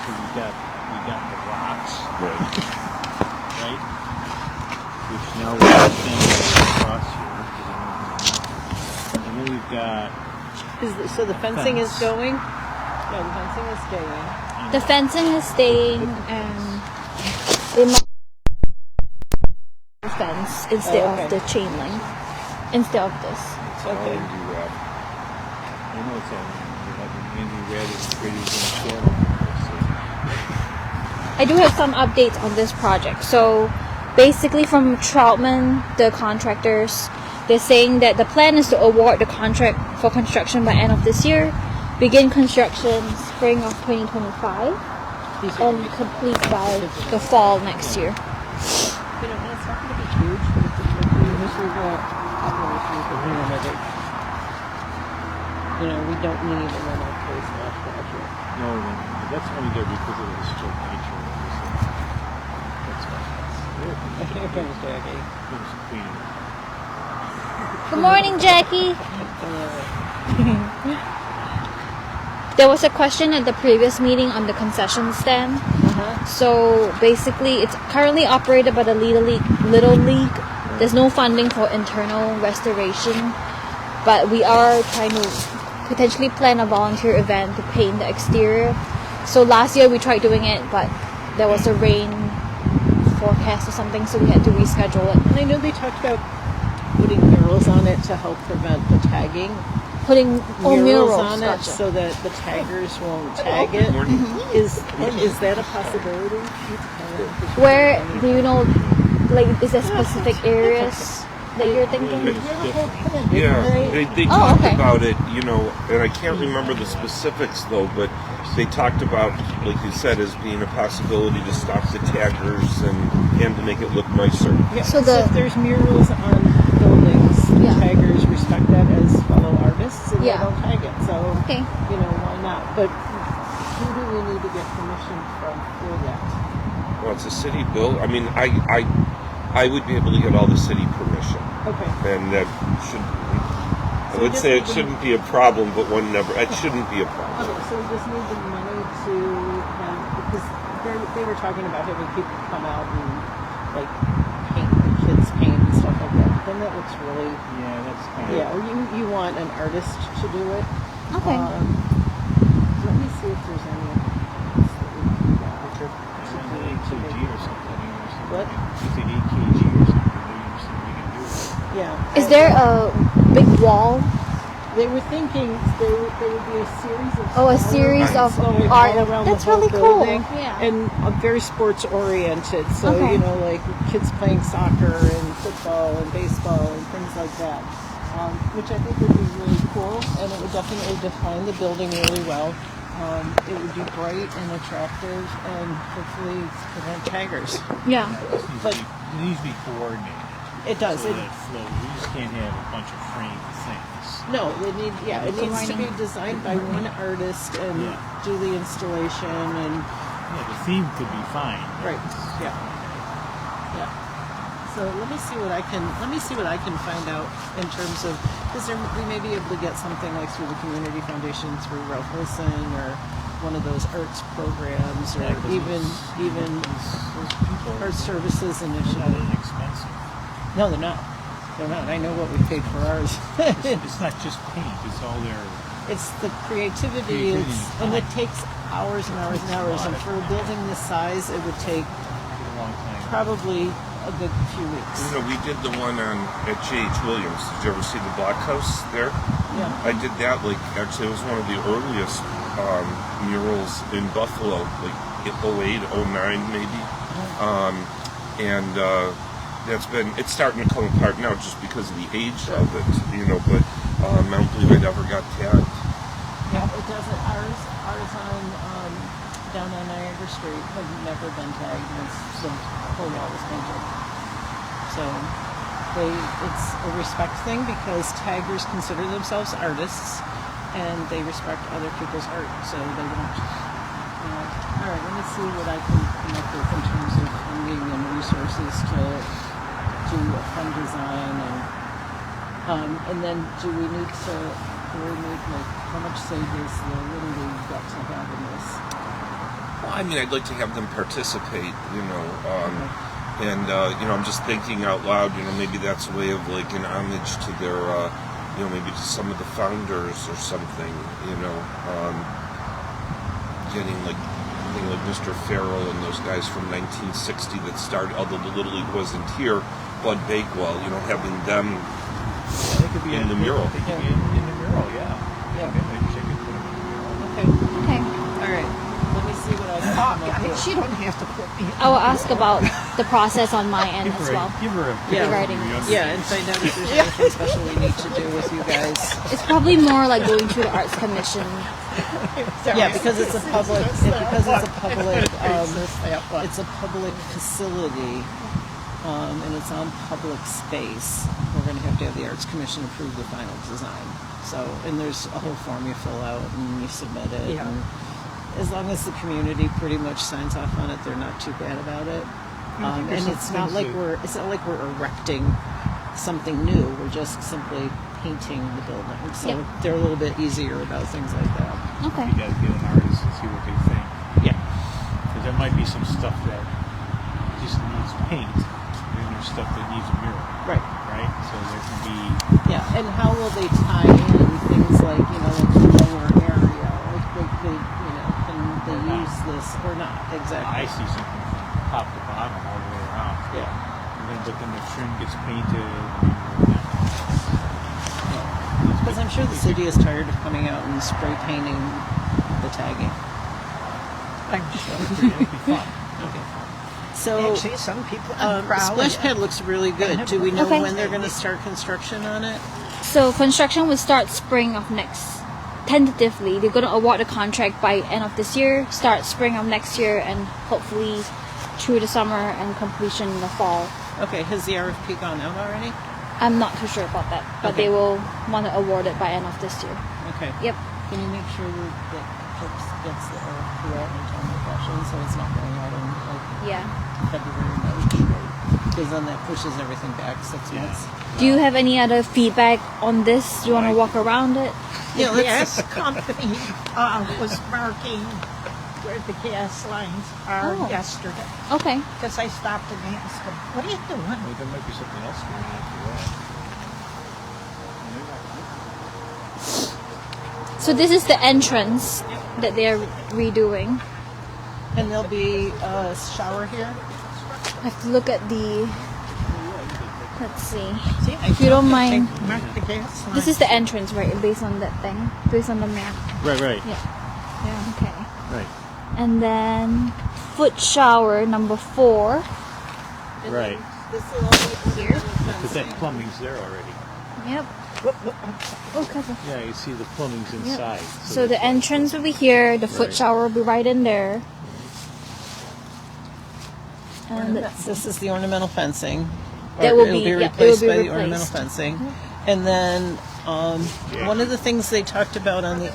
So we got the rocks, right? Which now we're extending across here. And then we've got. So the fencing is going. Yeah, the fencing is staying. The fencing is staying, and they might fence instead of the chain link, instead of this. It's all Andy Red. I know it's all Andy Red is pretty shadow. I do have some updates on this project. So basically from Troutman, the contractors, they're saying that the plan is to award the contract for construction by end of this year, begin construction spring of 2025, and complete by the fall next year. You know, and it's not going to be huge, but it's going to be initially the operation of the limited. You know, we don't need a rental place left project. No, that's only there because of the historic nature of this. That's why. Here comes Jackie. Good morning, Jackie. There was a question at the previous meeting on the concession stand. So basically, it's currently operated by the Little League. There's no funding for internal restoration, but we are trying to potentially plan a volunteer event to paint the exterior. So last year we tried doing it, but there was a rain forecast or something, so we had to reschedule it. And I know they talked about putting murals on it to help prevent the tagging. Putting murals on it so that the taggers won't tag it. Is that a possibility? Where do you know? Like, is there specific areas that you're thinking? Yeah, they talked about it, you know, and I can't remember the specifics though, but they talked about, like you said, as being a possibility to stop the taggers and to make it look nicer. Yeah. So if there's murals on buildings, the taggers respect that as fellow artists and they don't tag it. So, you know, why not? But who do we need to get permission from for that? Well, it's a city bill. I mean, I would be able to get all the city permission. Okay. And that shouldn't be, I would say it shouldn't be a problem, but it shouldn't be a problem. Okay, so we just need the money to have, because they were talking about having people come out and, like, paint, the kids paint and stuff like that. Then that looks really... Yeah, that's kind of... Yeah, or you want an artist to do it. Okay. Let me see if there's any... What? If they need KG or something, we can do it. Yeah. Is there a big wall? They were thinking there would be a series of... a series of art. That's really cool. Yeah. And very sports oriented. So, you know, like kids playing soccer and football and baseball and things like that. Which I think would be really cool. And it would definitely define the building really well. It would be bright and attractive and hopefully prevent taggers. Yeah. It needs to be coordinated. It does. So that it flows. We just can't have a bunch of framed things. No, it needs to be designed by one artist and do the installation and... Yeah, the theme could be fine. Right, yeah. So let me see what I can find out in terms of, because we may be able to get something like through the Community Foundation, through Ralph Wilson, or one of those arts programs, or even Art Services Initiative. They're not inexpensive. No, they're not. They're not. I know what we paid for ours. It's not just paint. It's all their... It's the creativity. And it takes hours and hours and hours. And for a building this size, it would take a long time. Probably a good few weeks. You know, we did the one at J.H. Williams. Did you ever see the block house there? Yeah. I did that, actually it was one of the earliest murals in Buffalo, like 08, 09 maybe. It's starting to come apart now just because of the age of it, you know, but I don't believe I ever got tagged. Yeah, it doesn't. Ours on down on Niagara Street had never been tagged since the whole wall was painted. So it's a respect thing because taggers consider themselves artists and they respect other people's art, so they won't. All right, let me see what I can come up with in terms of funding and resources to do a fun design and then do we need to coordinate, like, how much say does the Little League got to have in this? Well, I mean, I'd like to have them participate, and I'm just thinking out loud. Maybe that's a way of like an homage to their, maybe to some of the founders or something. Getting like Mr. Farrell and those guys from 1960 that started, although the Little League wasn't here. Bud Bakewell, having them they could be in the mural. They could be in the mural, yeah. Yeah. Maybe they could put them in the mural. Okay. Okay. All right. Let me see what I can come up with. She don't have to put me. I will ask about the process on my end as well. Give her a Regarding Yeah, and find out if there's anything special we need to do with you guys. It's probably more like going through the Arts Commission. Yeah, because it's a public. It's a public facility, and it's on public space. We're going to have the Arts Commission approve the final design. So, and there's a whole form you fill out and you submit it. Yeah. And as long as the community pretty much signs off on it, they're not too bad about it. And it's not like we're erecting something new. We're just simply painting the building. So Yep. they're a little bit easier about things like that. Okay. You got to get an artist and see what they think. Yeah. Because there might be some stuff that just needs paint, and there's stuff that needs a mural, Right. right? So there can be. Yeah, and how will they tie in things like, like the lower area? Like they can they use this or not? Exactly. I see something from top to bottom all the way around. Yeah. But then the trim gets painted. Because I'm sure the city is tired of coming out and spray painting the tagging. I'm sure. It'd be fun. Okay. So, Actually, some people are proud. splash pad looks really good. Do we know Okay. when they're going to start construction on it? So construction will start spring of next. Tentatively, they're gonna award the contract by end of this year, start spring of next year, and hopefully through the summer and completion in the fall. Okay, has the RFP gone out already? I'm not too sure about that, but Okay. they will want to award it by end of this year. Okay. Yep. Can you make sure that Chips gets the RFP out in a timely fashion so it's not going out in Yeah. February, March? Because then that pushes everything back 6 months. Do you have any other feedback on this? Do you want to walk around it? Yeah, The gas company was marking where the gas lines are Oh. yesterday. Okay. Because I stopped and asked them, what are you doing? Well, there might be something else going on after that. So this is the entrance that they're redoing. And there'll be a shower here. I have to look at the. Let's see. See, I If you don't thought they mind. marked the gas line. This is the entrance, right? Based on that thing, based on the map. Right. Yeah. Okay. Right. And then foot shower number 4. Right. This will all be here. Because that plumbing's there already. Yep. Okay. Yeah, you see the plumbing's inside. So the entrance will be here. The foot Right. shower will be right in there. And let's see. This is the ornamental fencing. That Or will it'll be- be yeah, it replaced will be by the ornamental replaced. fencing. And then one of the things they talked about on the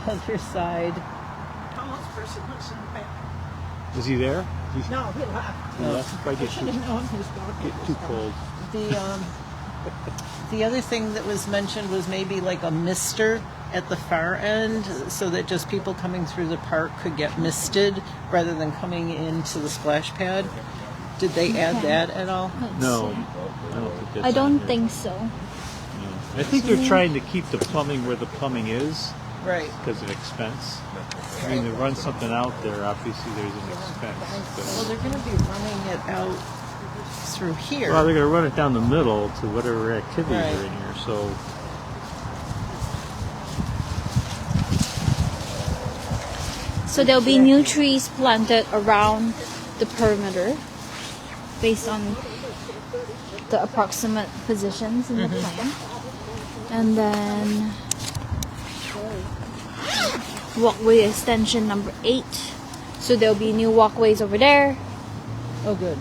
other side. Homeless person was in the back. Is he there? No, he left. He left? If I I get should have known he was going to get too cold. The other thing that was mentioned was maybe like a mister at the far end, so that just people coming through the park could get misted rather than coming into the splash pad. Did they add Okay. that at all? Let's No, see. I don't think that's I on don't here. think so. No. I think they're trying to keep the plumbing where the plumbing is Right. because of expense. I mean, to run something out there, obviously there's an expense. Well, they're going to be running it out through here. Well, they're going to run it down the middle to whatever activities Right. are in here. So So there'll be new trees planted around the perimeter based on the approximate positions in the plan. And then walkway extension number 8. So there'll be new walkways over there Oh, good.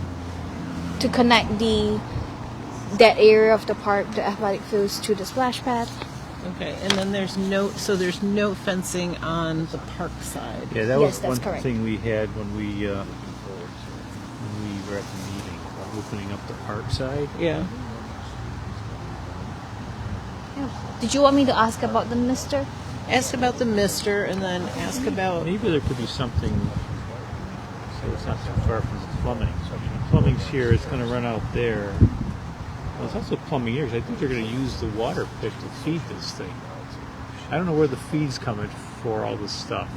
to connect that area of the park, the athletic fields, to the splash pad. Okay, and then there's no fencing on the park side. yeah, that Yes, was that's one correct. thing we had when we were at the meeting about opening up the park side. Yeah. Did you want me to ask about the mister? Ask about the mister, and then ask about. Maybe there could be something, so it's not too far from the plumbing. So the plumbing's here, it's going to run out there. Well, it's also plumbing here, 'cause I think they're going to use the water pit to feed this thing. I don't know where the feed's coming for all this stuff.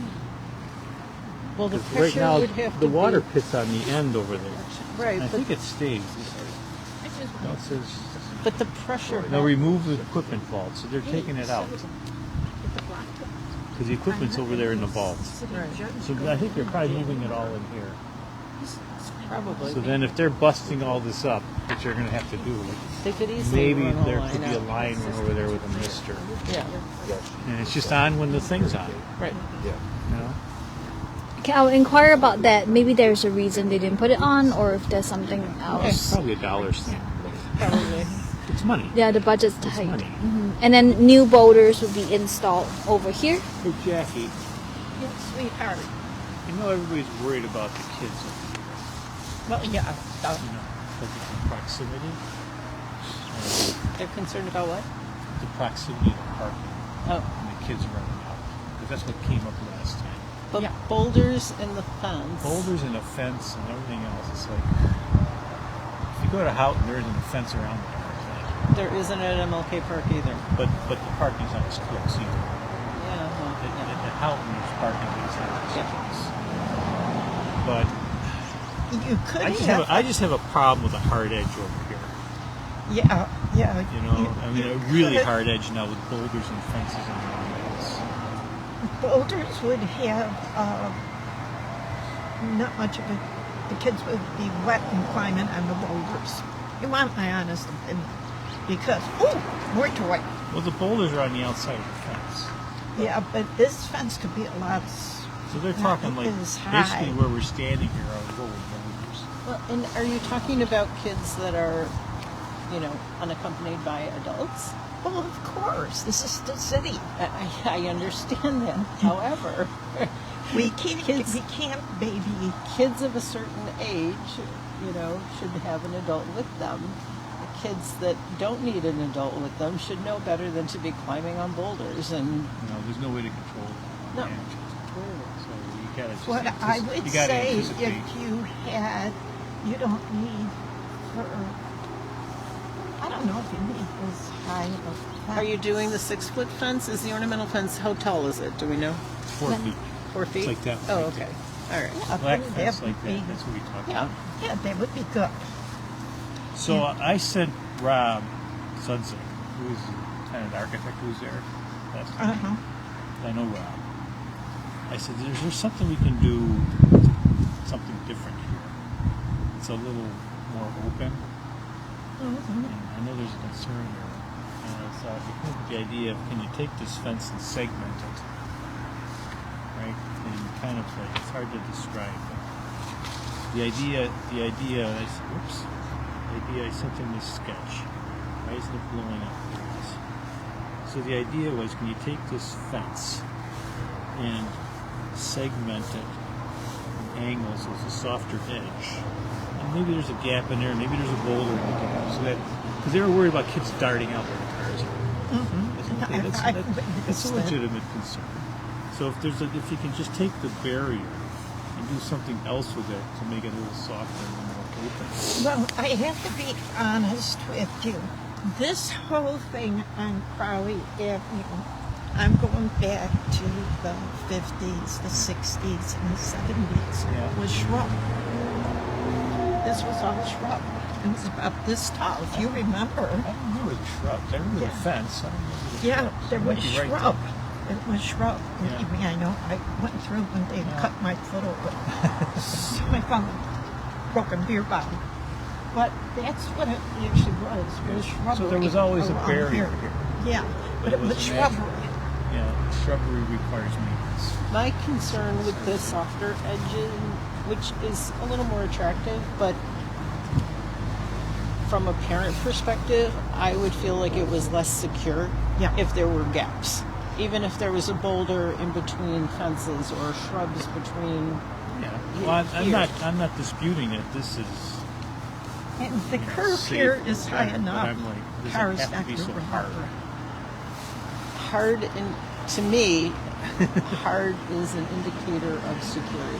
Well, the 'Cause pressure right now, would have the to water be, pit's on the end over there. right, I but, think it stays. No, it says but the pressure. they'll remove the equipment vault, so they're taking it out. Because the equipment's over there in the vault. Right. So I think they're probably moving it all in here. Probably. So then if they're busting all this up, which they're going to have to do, They could easily maybe run a there line could be a out. line run over there with a mister. Yeah. And it's just on when the thing's on. Right. You know? Okay, I'll inquire about that. Maybe there's a reason they didn't put it on, or if there's something It's else. probably $1 thing. Probably. It's money. Yeah, the budget's It's tight. money. And then new boulders will be installed over here. Hey, Jackie, Yes, sweetheart. you know everybody's worried about the kids over here, Well, yeah. you know, because of the proximity. They're concerned about what? The proximity of the parking Oh. and the kids running out. Because that's what came up last time. But Yeah. boulders and the fence. Boulders and a fence and everything else. It's like, if you go to Houghton, there isn't a fence around the park. There isn't at MLK Park either. But the parking's not as close either. Yeah. Well, At Houghton, there's parking that's not as Yeah. close. But You could I just have a problem with a hard edge over here. Yeah, yeah. You know, I mean, you a really could- hard edge now with boulders and fences and everything. Boulders would have not much of it. The kids would be wet and climbing on the boulders. You want my honest opinion? Because, oh, more toy. Well, the boulders are on the outside of the fence. Yeah, but this fence could be a lot. So they're talking like It's high. basically where we're standing here are lower boulders. Well, and are you talking about kids that are, unaccompanied by adults? Well, of course, this is the city. I understand that. However, We can't Kids- baby. kids of a certain age, should have an adult with them. The kids that don't need an adult with them should know better than to be climbing on boulders and You know, there's no way to control it. No. So you gotta just What I would you gotta say, anticipate. if you don't need for, I don't know if you need this high of a fence. Are you doing the 6-foot fence? Is the ornamental fence, how tall is it? Do we know? 4 feet. 4 feet? It's like that. Oh, right okay. there. All right. Black That fence would like be- that. That's what we talked Yeah. about. Yeah, that would be good. So I sent Rob Sudzik, who's kind of the architect who was there last time. Uh-huh. I know Rob. I said, is there something we can do, something different here? It's a little more open. And I know there's a concern here. And I thought, we came up with the idea of, can you take this fence and segment it? Right? And kind of like, it's hard to describe. But the idea, I said, whoops. The idea, I sent him this sketch. Why isn't it blowing up? There it is. So the idea was, can you take this fence and segment it at angles so it's a softer edge? And maybe there's a gap in there, maybe there's a boulder in the gap. So that, because they were worried about kids darting out where the cars are. I said, okay, that's a legitimate concern. So if you can just take the barrier and do something else with it to make it a little softer and more open. Well, I have to be honest with you. This whole thing on Crowley Avenue, I'm going back to the 50s, the 60s, and the 70s, Yeah. was shrub. This was all shrub. It was about this tall, if you remember. I don't remember the shrubs. I remember the fence. I don't remember the Yeah, shrubs. there You might was be right shrub. there. It was shrub. Yeah. I mean, I know I went through when they cut my foot open. I found a broken beer bottle. But that's what it usually was shrubbery. So there was always a around barrier here. Yeah, but it it was was a natural- shrubbery. Yeah, shrubbery requires maintenance. My concern with the softer edges, which is a little more attractive, but from a parent perspective, I would feel like it was less secure Yeah. if there were gaps. Even if there was a boulder in between fences or shrubs between. Yeah. Well, Here. I'm not disputing it. This is And the curve safe, here is high but enough. I'm like, does Cars it have to not be to so run hard? over. Hard and to me, hard is an indicator of security.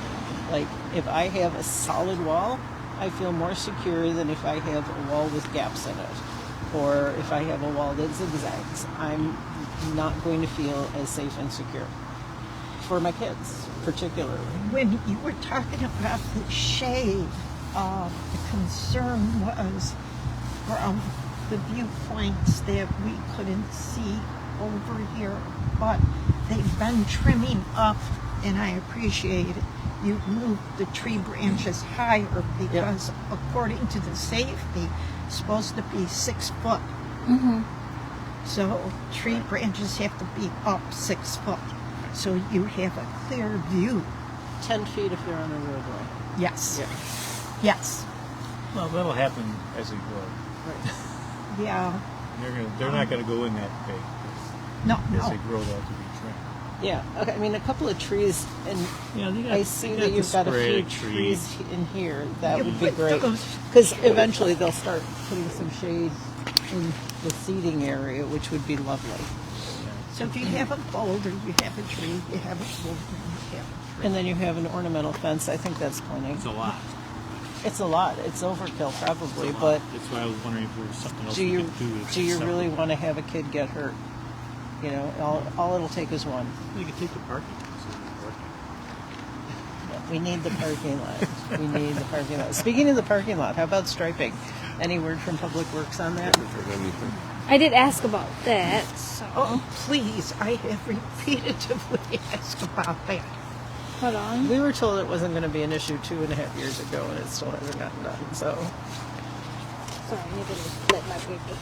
Like, if I have a solid wall, I feel more secure than if I have a wall with gaps in it. Or if I have a wall that zigzags, I'm not going to feel as safe and secure. For my kids, particularly. When you were talking about the shade, the concern was from the viewpoints that we couldn't see over here, but they've been trimming up, and I appreciate it. You've moved the tree branches higher because according to the safety, it's supposed to be 6 foot. So tree branches have to be up 6 foot. So you have a clear view. 10 feet if they're on a roadway. Yes. Yeah. Yes. Well, that'll happen as they grow. Right. Yeah. They're not going to go in that big. No, As they no. grow, they'll have to be trimmed. Yeah. Okay. I mean, a couple of trees, and I see that you've got a few trees in here. That You would be put great. those- Because eventually they'll start putting some shade in the seating area, which would be lovely. So if you have a boulder, you have a tree, you have a boulder, you have a tree. And then you have an ornamental fence. I think that's plenty. It's a lot. It's a lot. It's overkill probably, but That's why I was wondering if there was something else do we you could do. do you really want to have a kid get hurt? You know, all it'll take is one. You could take the parking. We need the parking lot. We need the parking lot. Speaking of the parking lot, how about striping? Any word from Public Works on that? Haven't heard anything. I did ask about that. So Oh, please, I have repeatedly asked about that. hold on. We were told it wasn't going to be an issue 2.5 years ago, and it still hasn't gotten done. So, Sorry, I need to let my paper.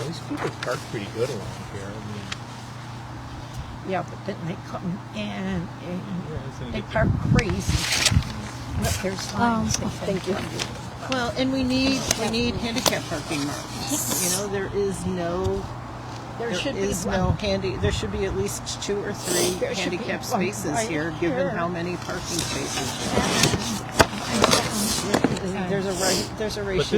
These people park pretty good along here. I mean, Yeah, but then they come in and it's gonna they get- park crazy. But there's lines. they can thank you. do. well, and we need handicap parking marks. You know, there is no. There should is be no one. handy. There should be at least 2 or 3 There should be handicap one spaces right here, given here. how many parking spaces there are. There's a ratio. But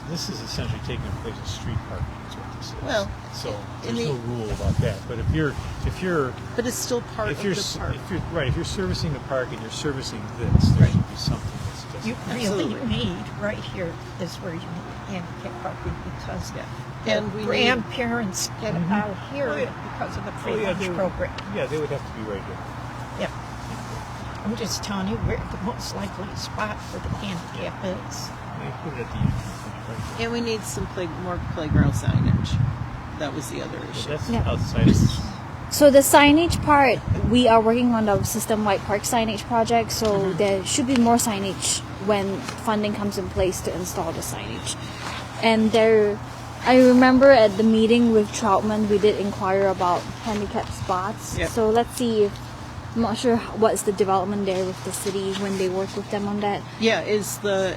this is essentially taking the place of street parking. Is what this is. Well, so in there's the- no rule about that. But if you're but it's still part if of you're the park. if you're servicing the park and you're servicing this, there should be something that's just You really Absolutely. need, right here is where you need handicap parking because And the we need- grandparents get out here Oh, yeah. because of the Oh, free yeah, lunch they would- program. Yeah, they would have to be right here. Yeah. I'm just telling you where the most likely spot for the handicap is. They put it at the entrance. Right And we need some more playground signage. That was the other there. issue. That's Yeah. outside of this. So the signage part, we are working on the system-wide park signage project. So there should be more signage when funding comes in place to install the signage. And I remember at the meeting with Troutman, we did inquire about handicap spots. Yep. So let's see. I'm not sure what's the development there with the city when they work with them on that. Yeah, is the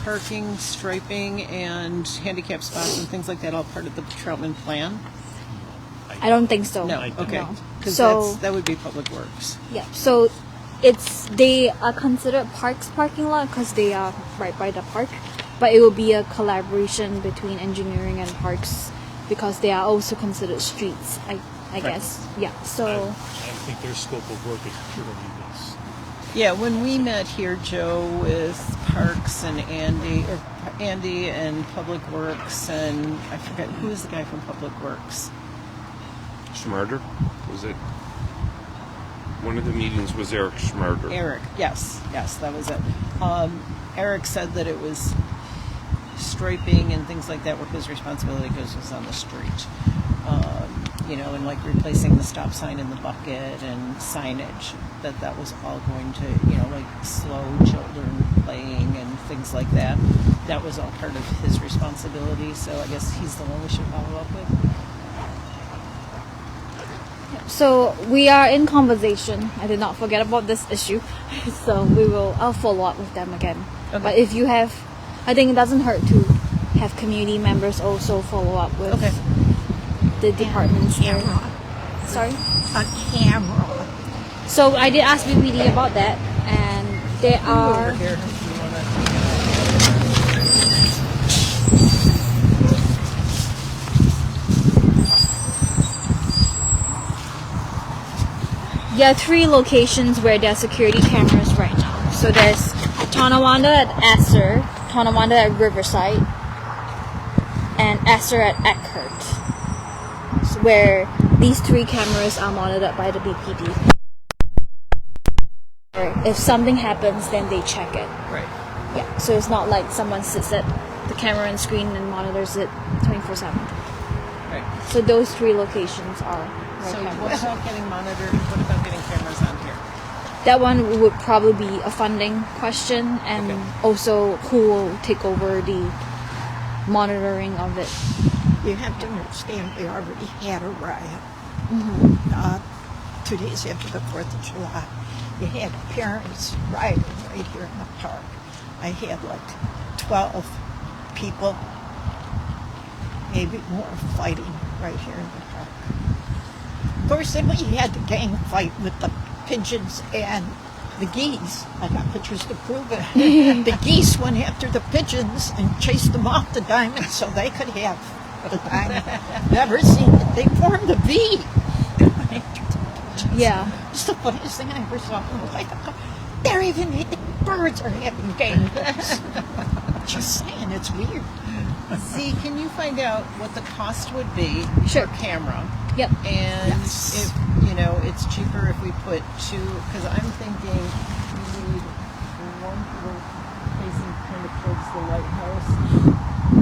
parking, striping, and handicap spots and things like that all part of the Troutman plan? I don't think so. No. I don't. Okay. No. Because So- that would be Public Works. Yeah. So they are considered parks parking lot because they are right by the park, but it will be a collaboration between engineering and parks because they are also considered streets. I guess. Yeah. So I think their scope of work is purely this. Yeah, when we met here, Joe, with Parks and Andy and Public Works, and I forget who was the guy from Public Works. Schmarter? Was it? One of the meetings was Eric Schmarter. Eric, yes, that was it. Eric said that it was striping and things like that were his responsibility because it was on the street. And like replacing the stop sign in the bucket and signage, that was all going to, like slow children playing and things like that. That was all part of his responsibility, so I guess he's the one we should follow up with. So we are in conversation. I did not forget about this issue. So I'll follow up with them again. Okay. But if you have, I think it doesn't hurt to have community members also follow up with the departments there. Camera. Sorry? A camera. So I did ask BPD about that, and they are. Over here, if you wanna. Yeah, 3 locations where there are security cameras right now. So there's Tonawanda at Esser, Tonawanda at Riverside, and Esser at Eckhart, where these 3 cameras are monitored by the BPD. If something happens, then they check it. Right. Yeah, so it's not like someone sits at the camera and screen and monitors it 24/7. Right. So those 3 locations are where So cameras. what about getting monitored? What about getting cameras on here? That one would probably be a funding question, and also who will take over the monitoring of it. You have to understand, we already had a riot 2 days after the 4th of July. You had parents rioting right here in the park. I had like 12 people, maybe more, fighting right here in the park. Of course, then we had the gang fight with the pigeons and the geese. I got pictures to prove it. The geese went after the pigeons and chased them off the diamond so they could have the diamond. Never seen it. They formed a V. Yeah. It's the funniest thing I ever saw. Like, they're even birds are having games. Just saying, it's weird. Z, can you find out what the cost would be Sure. per camera? Yep. And Yes. if, it's cheaper if we put 2, because I'm thinking we need one facing kind of towards the lighthouse,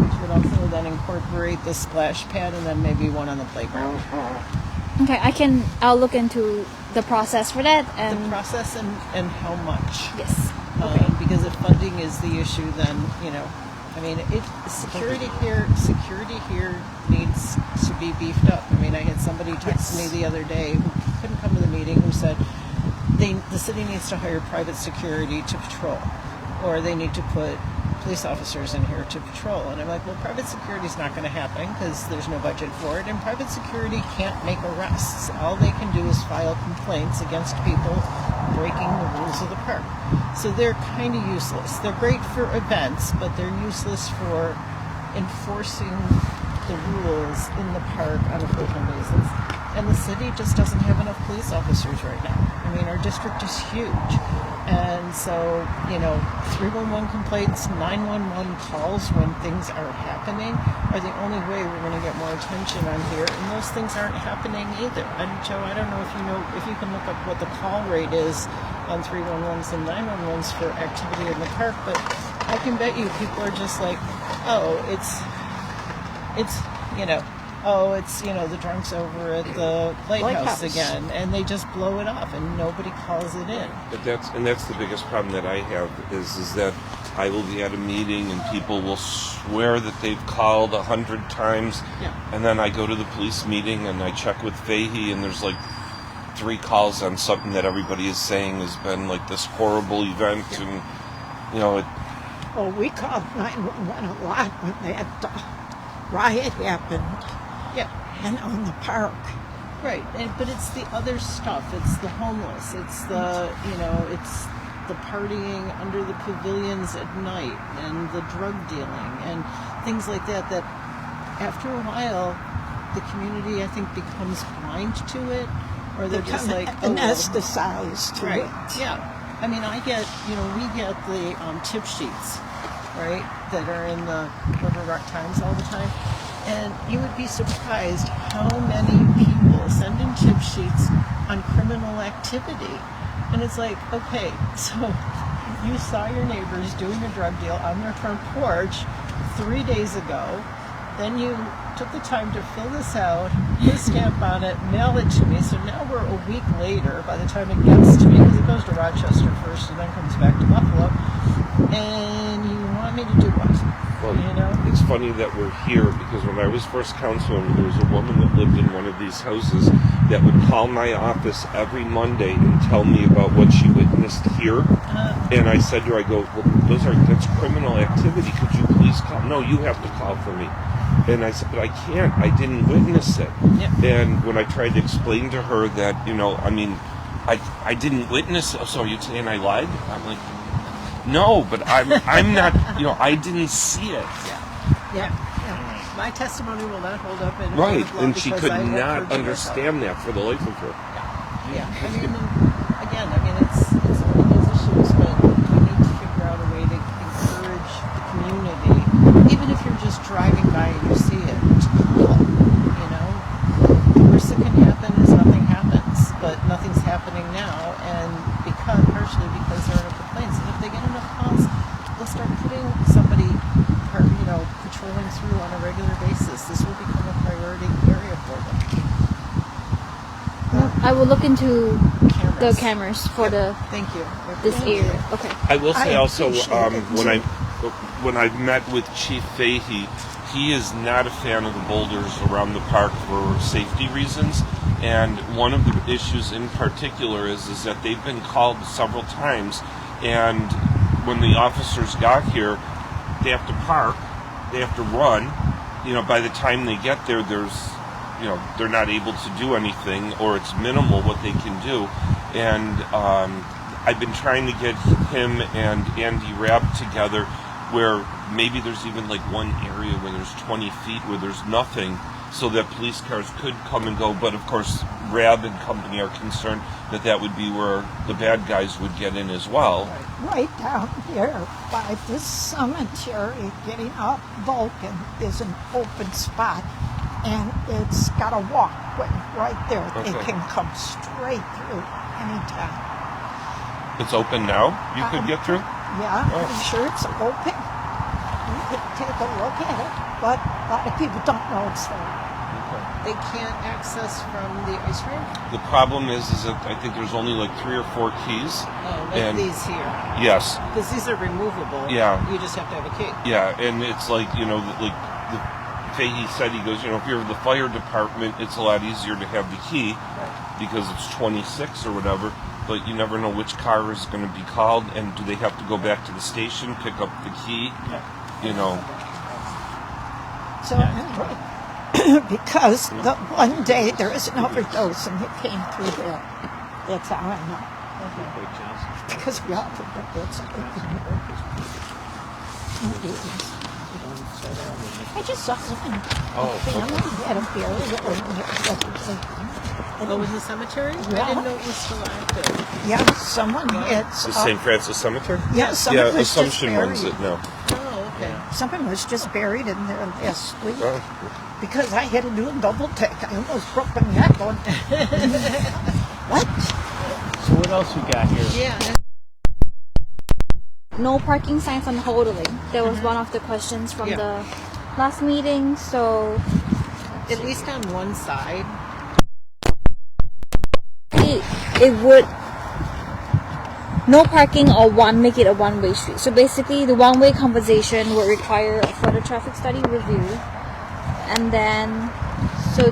which would also then incorporate the splash pad, and then maybe one on the playground. Okay, I'll look into the process for that, The and process and how much. yes. Because if funding is the issue, then security here needs to be beefed up. I mean, I had somebody text me the other day who couldn't come to the meeting who said the city needs to hire private security to patrol, or they need to put police officers in here to patrol. And I'm like, well, private security is not going to happen because there's no budget for it, and private security can't make arrests. All they can do is file complaints against people breaking the rules of the park. So they're kind of useless. They're great for events, but they're useless for enforcing the rules in the park on a full-time basis. And the city just doesn't have enough police officers right now. I mean, our district is huge. And so, 311 complaints, 911 calls when things are happening are the only way we're going to get more attention on here. And those things aren't happening either. And Joe, I don't know if you can look up what the call rate is on 311s and 911s for activity in the park, but I can bet you people are just like, the drunks over at the lighthouse again, and they just blow it off, and nobody calls it in. But that's the biggest problem that I have is that I will be at a meeting and people will swear that they've called 100 times, and then I go to the police meeting and I check with Fahey, and there's like 3 calls on something that everybody is saying has been like this horrible event, and Well, we called 911 a lot when that riot happened. Yeah. And on the park. Right, but it's the other stuff. It's the homeless. It's the, it's the partying under the pavilions at night and the drug dealing and things like that, that after a while, the community, I think, becomes blind to it, or they're just like, anesthetized to right. it. Yeah. I mean, we get the tip sheets, right, that are in the River Rock Times all the time. And you would be surprised how many people send in tip sheets on criminal activity. And it's like, okay, so you saw your neighbors doing a drug deal on their front porch 3 days ago. Then you took the time to fill this out, put a stamp on it, mail it to me. So now we're a week later by the time it gets to me, because it goes to Rochester first and then comes back to Buffalo. And you want me to do what? Well, it's funny that we're here because when I was first councilman, there was a woman that lived in one of these houses that would call my office every Monday and tell me about what she witnessed here. And I said to her, that's criminal activity. Could you please call? No, you have to call for me. And I said, but I can't. I didn't witness it. Yep. And when I tried to explain to her that, I didn't witness it. So you're saying I lied? I'm like, no, but I'm not, I didn't see it. Yeah. My testimony will not hold up in a Right, court of law and she because could I not perjured understand that for the life of her. Yeah, I mean, it's one of those issues, but we need to figure out a way to encourage the community, even if you're just driving by and you see it. It's cool, you know. The worst that can happen is nothing happens, but nothing's happening now, and partially because there are enough complaints. And if they get enough calls, they'll start putting somebody, patrolling through on a regular basis. This will become a priority area for them. I will look into Cameras. the cameras for Thank you. this area. Okay. I will say I also, appreciate it. when I've met with Chief Fahey, he is not a fan of the boulders around the park for safety reasons. And one of the issues in particular is that they've been called several times, and when the officers got here, they have to park, they have to run. By the time they get there, they're not able to do anything, or it's minimal what they can do. And I've been trying to get him and Andy Rabb together where maybe there's even like one area where there's 20 feet where there's nothing, so that police cars could come and go. But of course, Rabb and company are concerned that would be where the bad guys would get in as well. Right down here by the cemetery, getting up Vulcan, is an open spot, and it's got a walkway right there. They Okay. can come straight through anytime. It's open now? You could get through? Yeah, Oh. I'm sure it's open. You could take a look at it, but a lot of people don't know it's there. They can't access from the ice rink? The problem is that I think there's only like 3 or 4 keys. Oh, like And- these here. Yes. Because these are removable. Yeah. You just have to have a key. Yeah, and it's like, Fahey said, he goes, if you're the fire department, it's a lot easier to have the key because it's 26 or whatever, but you never know which car is going to be called, and do they have to go back to the station, pick up the key? So anyway, because the one day there was an overdose and it came through there. That's how I know. Because we offered it. That's I just saw someone. Family had a burial. Oh, in the cemetery? Yeah. I didn't know it was still active. Yeah, someone had. The St. Francis Cemetery? Yeah, someone was just Assumption buried. runs it now. Oh, okay. Someone was just buried in there last week. Oh. Because I had to do a double take. I almost broke my neck going, what? So what else we got here? Yeah. No parking signs on Holding. That was one of the questions from Yeah. the last meeting. So At least on one side. it would no parking or make it a one-way street. So basically, the one-way conversation would require a further traffic study review, and then so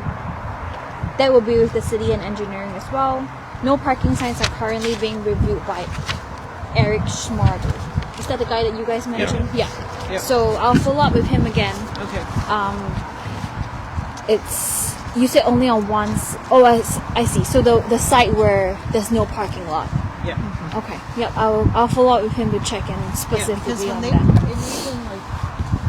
that will be with the city and engineering as well. No parking signs are currently being reviewed by Eric Schmarder. Is that the guy that you guys mentioned? Yeah. Yep. So I'll follow up with him again. Okay. It's you said only on one. I see. So the site where there's no parking lot. Yeah. Okay. Yep. I'll follow up with him to check in Yeah, because specifically when on they, that. and even like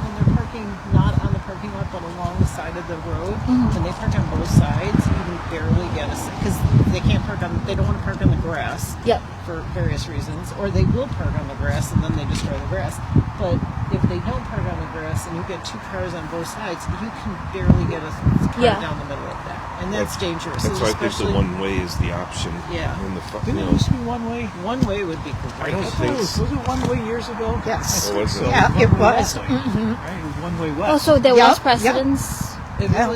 when they're parking not on the parking lot but along the side of the road, when they park on both sides, you can barely get a because they can't park on. They don't want to park on the grass. Yep. For various reasons, or they will park on the grass and then they destroy the grass. But if they don't park on the grass and you get 2 cars on both sides, you can barely get a car Yeah. down the middle of that, and that's dangerous. That's why I think the especially one way is the option. Yeah. In the Didn't it used to be one way? one way would be great. I don't I thought think it was it one way years ago? Yes. Oh, was it? Yeah, it was. Right, it was one way west. Oh, so there Yep, was yep. precedence. If it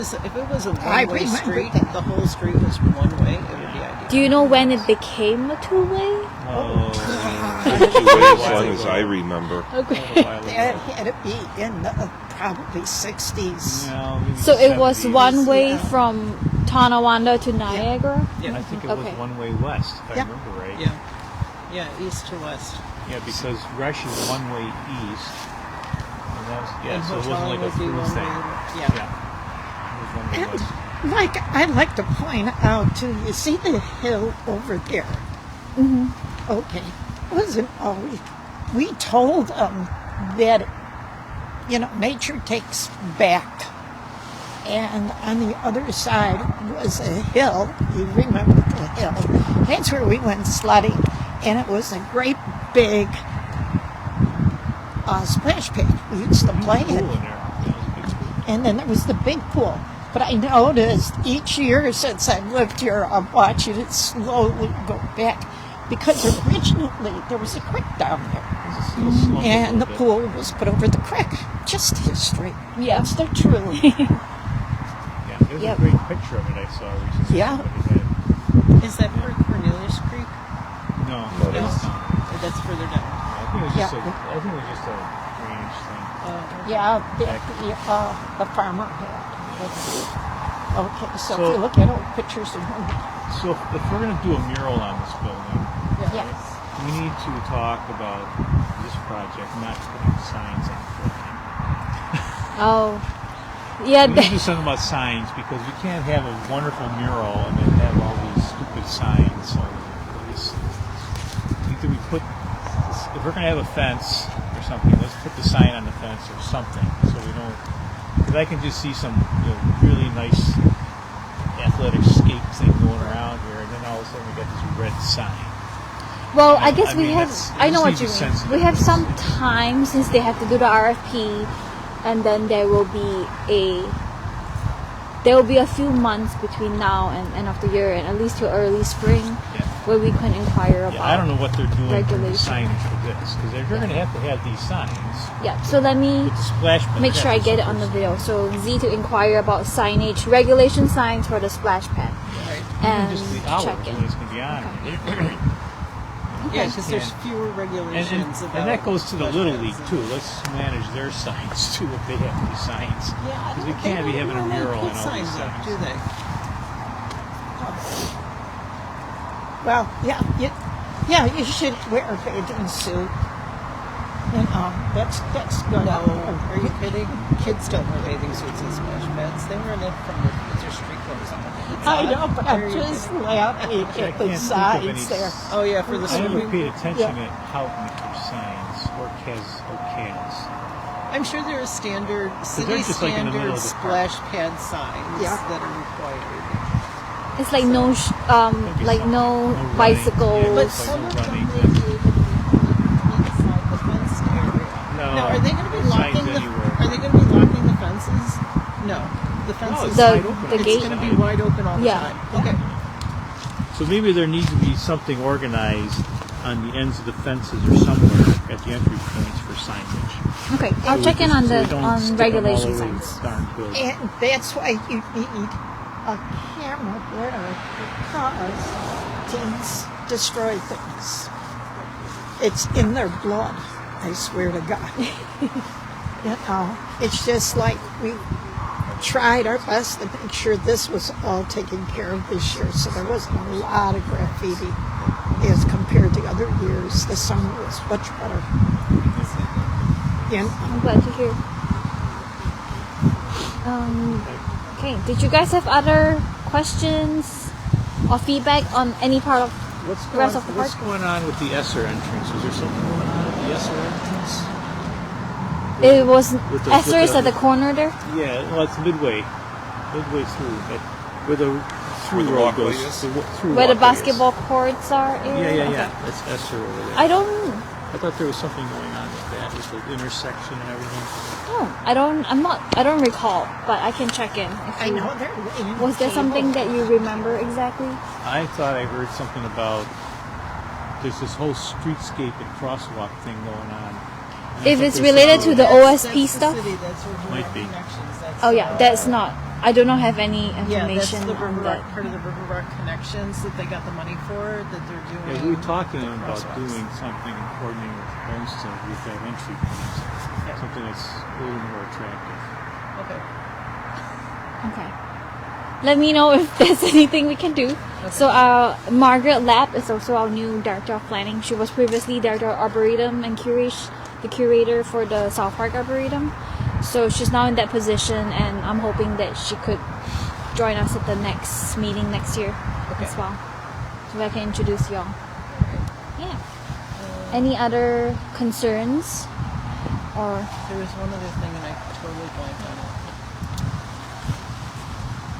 was a I one-way remember street, that. the whole street was one way, it would be ideal. Do you know when it became a two-way? Oh, As long as I remember. Okay. That had to be in the probably 60s. no, maybe So it was 70s. one way from Tonawanda to Niagara? I think it was Okay. one way west, if I Yep. remember right. Yeah, east to west. Yeah, because Rush is one way east. And that was, And so it Hotel wasn't like a would be through one thing. way. Yeah. Yeah. It was one way And west. I'd like to point out too, you see the hill over there? Mm-hmm. Okay. Wasn't always, we told them that, nature takes back. And on the other side was a hill. You remember the hill. that's where we went sledding. And it was a great big splash pad. We used to play Pool in it. there. Yeah, it was a big pool. And then there was the big pool. But I noticed each year since I've lived here, I'm watching it slowly go back. Because originally there was a creek down there. And the pool was put over the creek. Just history. Yeah. Yes, they're truly. Yeah, there's Yep. a great picture of it I saw recently. Yeah. Somebody had. Is that where Cornelius Creek? No, No, that's No. not. Or that's further down. I think it was just Yeah. I think it was just a drainage thing. Yeah, the farmer had. Okay, so if So- you look at old pictures of him. So if we're going to do a mural on this building, Yes. we need to talk about this project, not putting signs on the building. Oh. Yeah. We need to do something about signs because we can't have a wonderful mural and then have all these stupid signs all over the place. Either we put, if we're going to have a fence or something, let's put the sign on the fence or something so we don't. Because I can just see some really nice athletic skate thing going around here, and then all of a sudden we got this red sign. Well, I guess I we mean, have. that's- I know it what just you needs a mean. sensitive We have some message. time since they have to do the RFP, and then there will be a few months between now and end of the year, and at least to early spring, Yeah. where we can inquire about. Yeah, I don't know what they're doing for the regulation. signage for this, because they're going to have these signs Yeah. So let me with the splash pad. make sure I get it on the video. So Z to inquire about signage, regulation signs for the splash pad, and Just the hours check when it. it's going to be on. Okay. Yeah, because there's And- fewer regulations about. And that goes to the splash Little pads League and- too. Let's manage their signs too if they have these signs. Yeah, I Because we don't- can't they be don't having a really mural put and all these signs up, signs. do they? Well, yeah, you should wear a bathing suit. That's good. No, are you kidding? Kids don't wear bathing suits and splash pads. They run it from their street clothes on. It's I odd. know, but Are I'm you just kidding? laughing I at the can't think of signs any there. Oh yeah, for the I never swimming. paid attention Yeah. at Houghton for signs or OCAs. I'm sure there are standard city they're just, like, in the middle standard of the park. splash pad signs Yeah. that are required. It's like no, like no running. bicycles. Yeah, But like some no of them running. they do inside the fenced area. No, Now, are they going to be no locking signs the? anywhere. Are they going to be locking the fences? No, the fences. it's The- wide open. the it's gate? going to be wide open all the Yeah. time. Okay. So maybe there needs to be something organized on the ends of the fences or somewhere at the entry points for signage. Okay, I'll check in on So we the don't on stick 'em regulation all over the signs. darn building. And that's why you need a camera there because teens destroy things. It's in their blood, I swear to God. It's just like we tried our best to make sure this was all taken care of this year, so there wasn't a lot of graffiti as compared to other years. The summer was much better. I'm glad to hear. Okay, did you guys have other questions or feedback on any part of the rest of the park? What's going on with the Esser entrance? Was there something going on at the Esser entrance? It was With the- Esther with is the- at the corner there. Yeah, well, it's midway through, where the through Where the road walkway goes. is? Through Where the walkway is. basketball courts are. Yeah, area? yeah, Okay. yeah. That's Esser over there. I don't. I thought there was something going on with that, with the intersection and everything. Oh, I don't recall, but I can check in. If I you- know they're waiting. Was there something that you remember exactly? I thought I heard something about there's this whole streetscape and crosswalk thing going on. And I If thought it's there was related to something- the OSP That's the stuff? city, that's where Might Direct be. Connections, that's Oh yeah, the- that's not. I do not have any Yeah, that's information the on River that. Rock, part of the River Rock Connections that they got the money for, that they're doing. Yeah, we were talking to them about crosswalks. doing something and coordinating with Olmsted with that entry point. Yeah. Something that's a little more attractive. Okay. Okay. Let me know if there's anything we can do. So Margaret Lapp is also our new director of planning. She was previously director of arboretum and the curator for the South Park Arboretum. So she's now in that position, and I'm hoping that she could join us at the next meeting next year as well, so I can introduce y'all. Yeah. Any other concerns or There was one other thing and I totally blanked on it.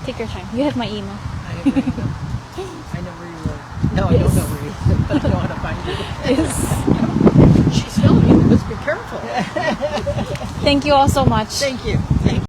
take your time? You have my email. I agree. I know where you were. No, I don't know where you live, but I know how to find you. Yes. She's telling me, let's be careful. Thank you all so much. Thank you.